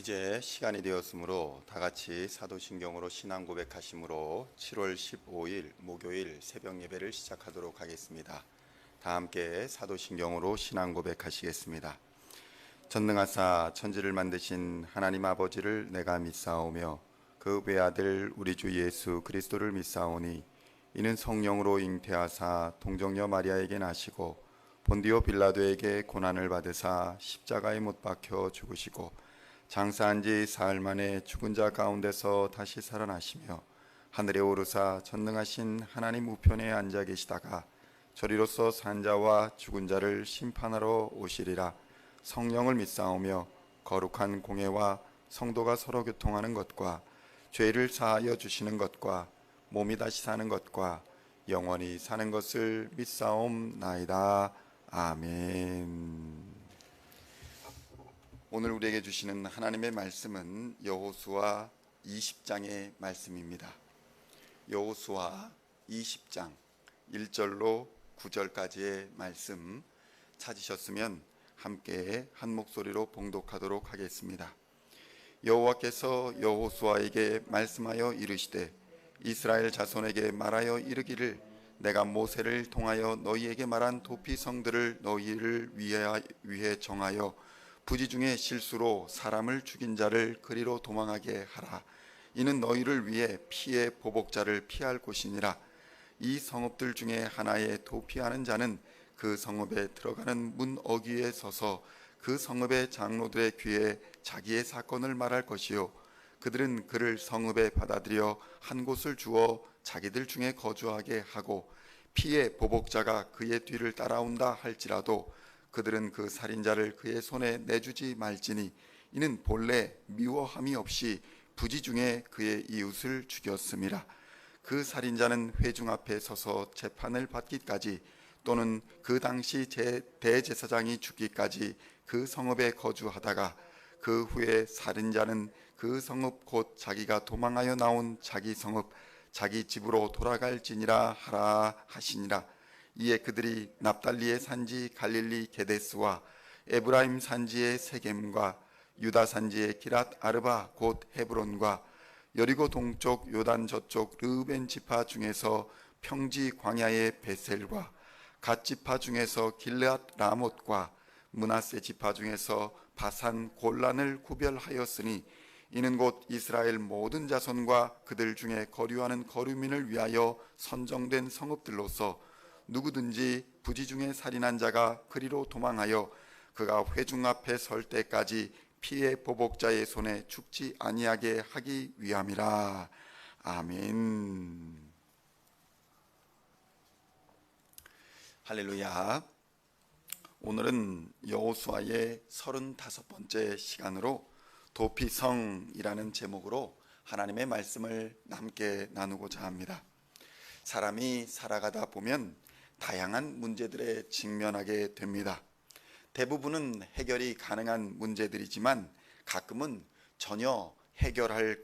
이제 시간이 되었으므로 다 같이 사도신경으로 신앙 고백하심으로 7월 15일 목요일 새벽 예배를 시작하도록 하겠습니다. 다 함께 사도신경으로 신앙 고백하시겠습니다. 전능하사 천지를 만드신 하나님 아버지를 내가 믿사오며 그 외아들 우리 주 예수 그리스도를 믿사오니 이는 성령으로 잉태하사 동정녀 마리아에게 나시고 본디오 빌라도에게 고난을 받으사 십자가에 못 박혀 죽으시고 장사한 지 사흘 만에 죽은 자 가운데서 다시 살아나시며 하늘에 오르사 전능하신 하나님 우편에 앉아 계시다가 저리로서 산 자와 죽은 자를 심판하러 오시리라. 성령을 믿사오며 거룩한 공회와 성도가 서로 교통하는 것과 죄를 사하여 주시는 것과 몸이 다시 사는 것과 영원히 사는 것을 믿사옵나이다. 아멘. 오늘 우리에게 주시는 하나님의 말씀은 여호수아 20장의 말씀입니다. 여호수아 20장 1절로 9절까지의 말씀 찾으셨으면 함께 한 목소리로 봉독하도록 하겠습니다. 여호와께서 여호수아에게 말씀하여 이르시되 이스라엘 자손에게 말하여 이르기를 내가 모세를 통하여 너희에게 말한 도피성들을 너희를 위해 정하여 부지 중에 실수로 사람을 죽인 자를 그리로 도망하게 하라. 이는 너희를 위해 피의 보복자를 피할 곳이니라. 이 성읍들 중에 하나에 도피하는 자는 그 성읍에 들어가는 문 어귀에 서서 그 성읍의 장로들의 귀에 자기의 사건을 말할 것이요 그들은 그를 성읍에 받아들여 한 곳을 주어 자기들 중에 거주하게 하고 피의 보복자가 그의 뒤를 따라온다 할지라도 그들은 그 살인자를 그의 손에 내주지 말지니 이는 본래 미워함이 없이 부지 중에 그의 이웃을 죽였음이라. 그 살인자는 회중 앞에 서서 재판을 받기까지 또는 그 당시 대제사장이 죽기까지 그 성읍에 거주하다가 그 후에 살인자는 그 성읍 곧 자기가 도망하여 나온 자기 성읍 자기 집으로 돌아갈지니라 하라 하시니라. 이에 그들이 납달리의 산지 갈릴리 게데스와 에브라임 산지의 세겜과 유다 산지의 기랏 아르바 곧 헤브론과 여리고 동쪽 요단 저쪽 르우벤 지파 중에서 평지 광야의 베셀과 갓 지파 중에서 길르앗 라못과 므낫세 지파 중에서 바산 골란을 구별하였으니 이는 곧 이스라엘 모든 자손과 그들 중에 거류하는 거류민을 위하여 선정된 성읍들로서 누구든지 부지 중에 살인한 자가 그리로 도망하여 그가 회중 앞에 설 때까지 피의 보복자의 손에 죽지 아니하게 하기 위함이라. 아멘. 할렐루야. 오늘은 여호수아의 35번째 시간으로 도피성이라는 제목으로 하나님의 말씀을 함께 나누고자 합니다. 사람이 살아가다 보면 다양한 문제들에 직면하게 됩니다. 대부분은 해결이 가능한 문제들이지만 가끔은 전혀 해결할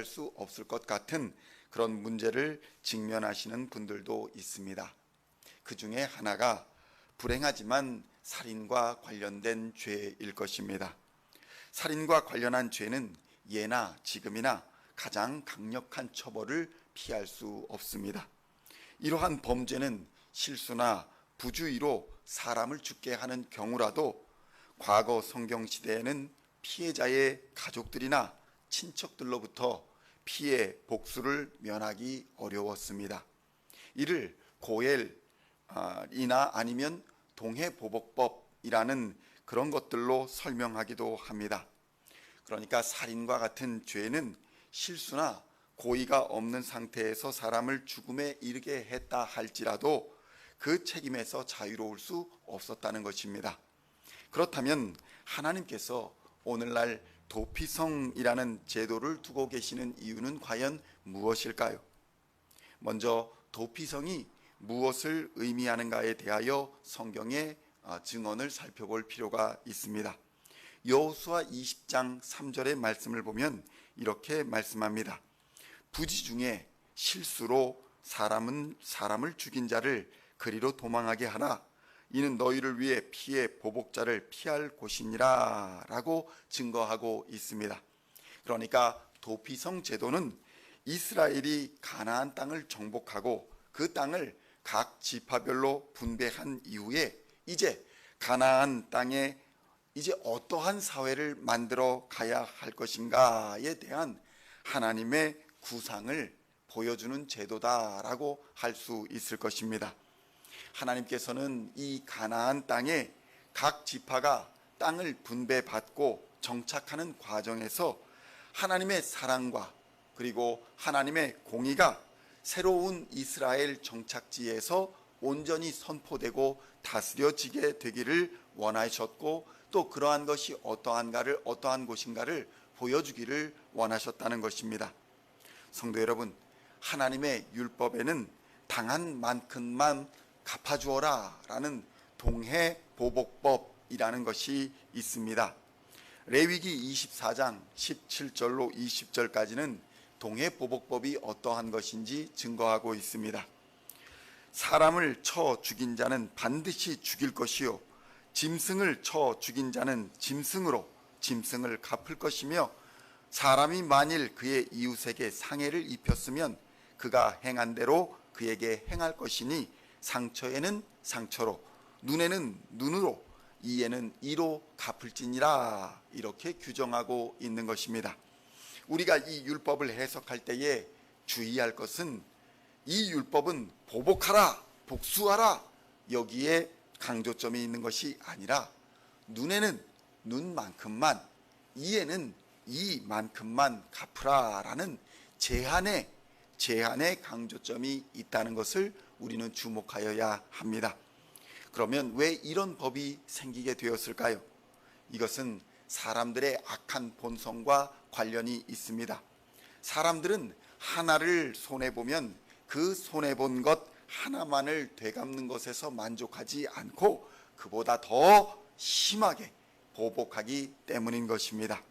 수 없을 것 같은 그런 문제를 직면하시는 분들도 있습니다. 그 중에 하나가 불행하지만 살인과 관련된 죄일 것입니다. 살인과 관련한 죄는 예나 지금이나 가장 강력한 처벌을 피할 수 없습니다. 이러한 범죄는 실수나 부주의로 사람을 죽게 하는 경우라도 과거 성경시대에는 피해자의 가족들이나 친척들로부터 피해 복수를 면하기 어려웠습니다. 이를 고엘이나 아니면 동해보복법이라는 그런 것들로 설명하기도 합니다. 그러니까 살인과 같은 죄는 실수나 고의가 없는 상태에서 사람을 죽음에 이르게 했다 할지라도 그 책임에서 자유로울 수 없었다는 것입니다. 그렇다면 하나님께서 오늘날 도피성이라는 제도를 두고 계시는 이유는 과연 무엇일까요? 먼저 도피성이 무엇을 의미하는가에 대하여 성경의 증언을 살펴볼 필요가 있습니다. 여호수아 20장 3절의 말씀을 보면 이렇게 말씀합니다. 부지 중에 실수로 사람을 죽인 자를 그리로 도망하게 하라. 이는 너희를 위해 피의 보복자를 피할 곳이니라 라고 증거하고 있습니다. 그러니까 도피성 제도는 이스라엘이 가나안 땅을 정복하고 그 땅을 각 지파별로 분배한 이후에 이제 가나안 땅에 이제 어떠한 사회를 만들어 가야 할 것인가에 대한 하나님의 구상을 보여주는 제도다라고 할 수 있을 것입니다. 하나님께서는 이 가나안 땅에 각 지파가 땅을 분배받고 정착하는 과정에서 하나님의 사랑과 그리고 하나님의 공의가 새로운 이스라엘 정착지에서 온전히 선포되고 다스려지게 되기를 원하셨고 또 그러한 것이 어떠한 곳인가를 보여주기를 원하셨다는 것입니다. 성도 여러분, 하나님의 율법에는 당한 만큼만 갚아주어라 라는 동해보복법이라는 것이 있습니다. 레위기 24장 17절로 20절까지는 동해보복법이 어떠한 것인지 증거하고 있습니다. 사람을 쳐 죽인 자는 반드시 죽일 것이요 짐승을 쳐 죽인 자는 짐승으로 짐승을 갚을 것이며 사람이 만일 그의 이웃에게 상해를 입혔으면 그가 행한 대로 그에게 행할 것이니 상처에는 상처로 눈에는 눈으로 이에는 이로 갚을지니라 이렇게 규정하고 있는 것입니다. 우리가 이 율법을 해석할 때에 주의할 것은 이 율법은 보복하라, 복수하라 여기에 강조점이 있는 것이 아니라 눈에는 눈만큼만, 이에는 이만큼만 갚으라라는 제한의 강조점이 있다는 것을 우리는 주목하여야 합니다. 그러면 왜 이런 법이 생기게 되었을까요? 이것은 사람들의 악한 본성과 관련이 있습니다. 사람들은 하나를 손해보면 그 손해본 것 하나만을 되갚는 것에서 만족하지 않고 그보다 더 심하게 보복하기 때문인 것입니다.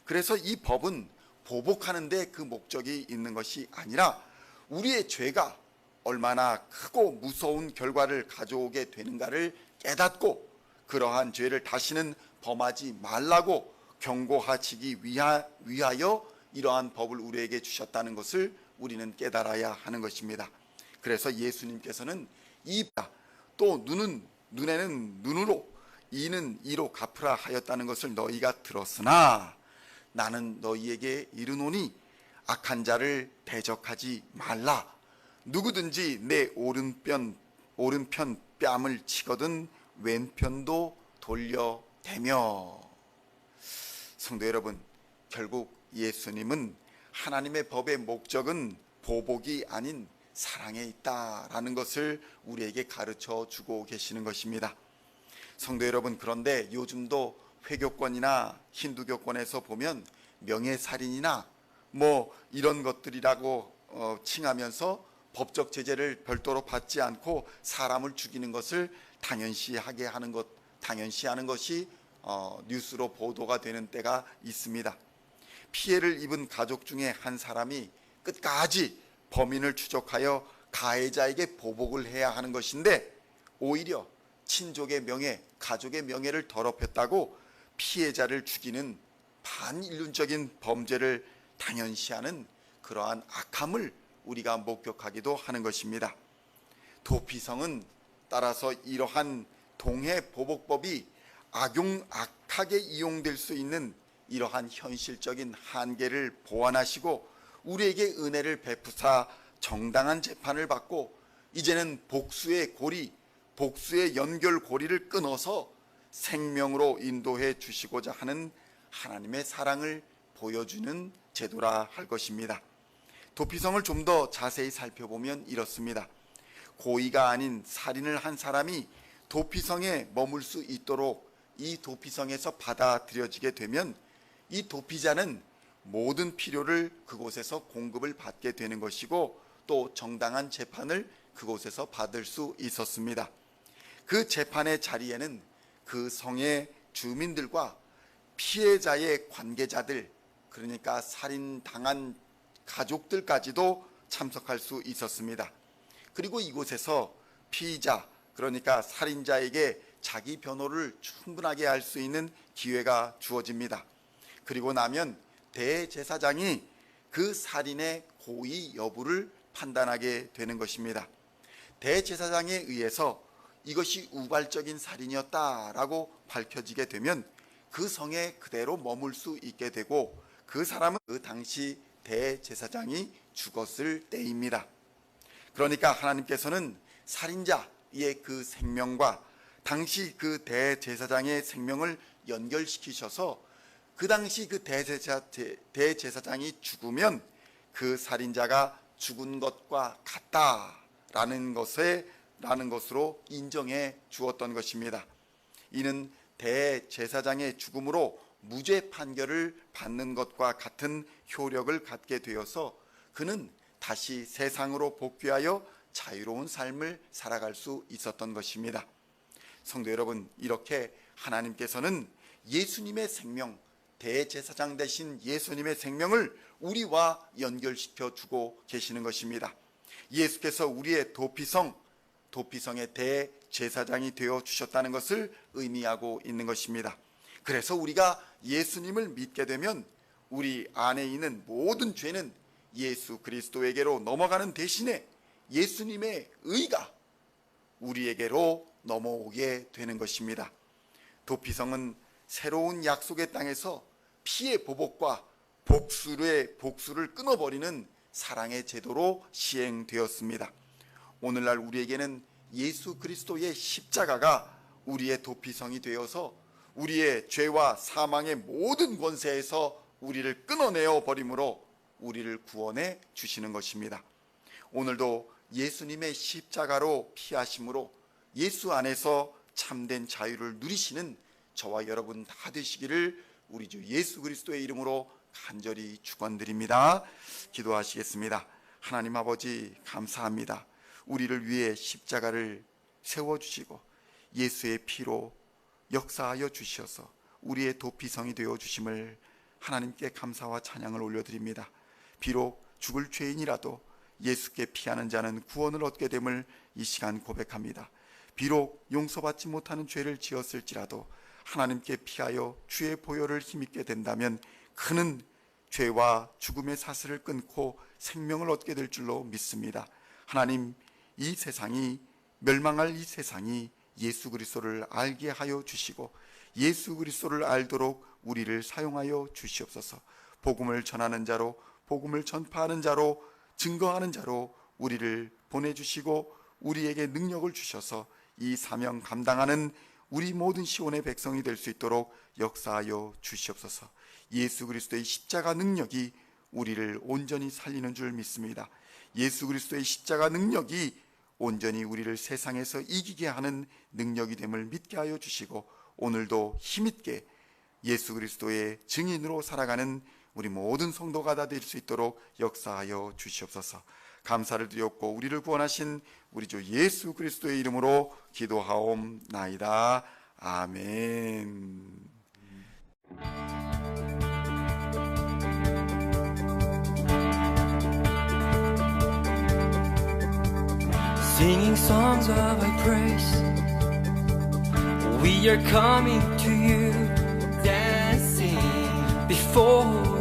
그래서 이 법은 보복하는데 그 목적이 있는 것이 아니라 우리의 죄가 얼마나 크고 무서운 결과를 가져오게 되는가를 깨닫고 그러한 죄를 다시는 범하지 말라고 경고하시기 위하여 이러한 법을 우리에게 주셨다는 것을 우리는 깨달아야 하는 것입니다. 그래서 예수님께서는 또 눈에는 눈으로 이는 이로 갚으라 하였다는 것을 너희가 들었으나 나는 너희에게 이르노니 악한 자를 대적하지 말라. 누구든지 내 오른편 뺨을 치거든 왼편도 돌려대며. 성도 여러분, 결국 예수님은 하나님의 법의 목적은 보복이 아닌 사랑에 있다라는 것을 우리에게 가르쳐 주고 계시는 것입니다. 성도 여러분, 그런데 요즘도 회교권이나 힌두교권에서 보면 명예살인이나 이런 것들이라고 칭하면서 법적 제재를 별도로 받지 않고 사람을 죽이는 것을 당연시하는 것이 뉴스로 보도가 되는 때가 있습니다. 피해를 입은 가족 중에 한 사람이 끝까지 범인을 추적하여 가해자에게 보복을 해야 하는 것인데 오히려 친족의 명예, 가족의 명예를 더럽혔다고 피해자를 죽이는 반인륜적인 범죄를 당연시하는 그러한 악함을 우리가 목격하기도 하는 것입니다. 도피성은 따라서 이러한 동해보복법이 악하게 이용될 수 있는 이러한 현실적인 한계를 보완하시고 우리에게 은혜를 베푸사 정당한 재판을 받고 이제는 복수의 연결고리를 끊어서 생명으로 인도해 주시고자 하는 하나님의 사랑을 보여주는 제도라 할 것입니다. 도피성을 좀 더 자세히 살펴보면 이렇습니다. 고의가 아닌 살인을 한 사람이 도피성에 머물 수 있도록 이 도피성에서 받아들여지게 되면 이 도피자는 모든 필요를 그곳에서 공급을 받게 되는 것이고 또 정당한 재판을 그곳에서 받을 수 있었습니다. 그 재판의 자리에는 그 성의 주민들과 피해자의 관계자들, 그러니까 살인당한 가족들까지도 참석할 수 있었습니다. 그리고 이곳에서 피의자 그러니까 살인자에게 자기 변호를 충분하게 할 수 있는 기회가 주어집니다. 그리고 나면 대제사장이 그 살인의 고의 여부를 판단하게 되는 것입니다. 대제사장에 의해서 이것이 우발적인 살인이었다라고 밝혀지게 되면 그 성에 그대로 머물 수 있게 되고, 그 사람은 그 당시 대제사장이 죽었을 때입니다. 그러니까 하나님께서는 살인자의 그 생명과 당시 그 대제사장의 생명을 연결시키셔서 그 당시 그 대제사장이 죽으면 그 살인자가 죽은 것과 같다라는 것으로 인정해 주었던 것입니다. 이는 대제사장의 죽음으로 무죄 판결을 받는 것과 같은 효력을 갖게 되어서 그는 다시 세상으로 복귀하여 자유로운 삶을 살아갈 수 있었던 것입니다. 성도 여러분, 이렇게 하나님께서는 예수님의 생명, 대제사장 되신 예수님의 생명을 우리와 연결시켜 주고 계시는 것입니다. 예수께서 우리의 도피성의 대제사장이 되어 주셨다는 것을 의미하고 있는 것입니다. 그래서 우리가 예수님을 믿게 되면 우리 안에 있는 모든 죄는 예수 그리스도에게로 넘어가는 대신에 예수님의 의가 우리에게로 넘어오게 되는 것입니다. 도피성은 새로운 약속의 땅에서 피의 보복과 복수를 끊어버리는 사랑의 제도로 시행되었습니다. 오늘날 우리에게는 예수 그리스도의 십자가가 우리의 도피성이 되어서 우리의 죄와 사망의 모든 권세에서 우리를 끊어내어 버림으로 우리를 구원해 주시는 것입니다. 오늘도 예수님의 십자가로 피하심으로 예수 안에서 참된 자유를 누리시는 저와 여러분 다 되시기를 우리 주 예수 그리스도의 이름으로 간절히 축원드립니다. 기도하시겠습니다. 하나님 아버지, 감사합니다. 우리를 위해 십자가를 세워주시고 예수의 피로 역사하여 주셔서 우리의 도피성이 되어 주심을 하나님께 감사와 찬양을 올려드립니다. 비록 죽을 죄인이라도 예수께 피하는 자는 구원을 얻게 됨을 이 시간 고백합니다. 비록 용서받지 못하는 죄를 지었을지라도 하나님께 피하여 주의 보혈을 힘입게 된다면 그는 죄와 죽음의 사슬을 끊고 생명을 얻게 될 줄로 믿습니다. 하나님, 이 세상이 멸망할 이 세상이 예수 그리스도를 알게 하여 주시고 예수 그리스도를 알도록 우리를 사용하여 주시옵소서. 복음을 전하는 자로, 복음을 전파하는 자로, 증거하는 자로 우리를 보내주시고 우리에게 능력을 주셔서 이 사명 감당하는 우리 모든 시온의 백성이 될 수 있도록 역사하여 주시옵소서. 예수 그리스도의 십자가 능력이 우리를 온전히 살리는 줄 믿습니다. 예수 그리스도의 십자가 능력이 온전히 우리를 세상에서 이기게 하는 능력이 됨을 믿게 하여 주시고 오늘도 힘있게 예수 그리스도의 증인으로 살아가는 우리 모든 성도가 다 될 수 있도록 역사하여 주시옵소서. 감사를 드렸고 우리를 구원하신 우리 주 예수 그리스도의 이름으로 기도하옵나이다. 아멘. Singing songs of thy praise, we are coming to you, dancing before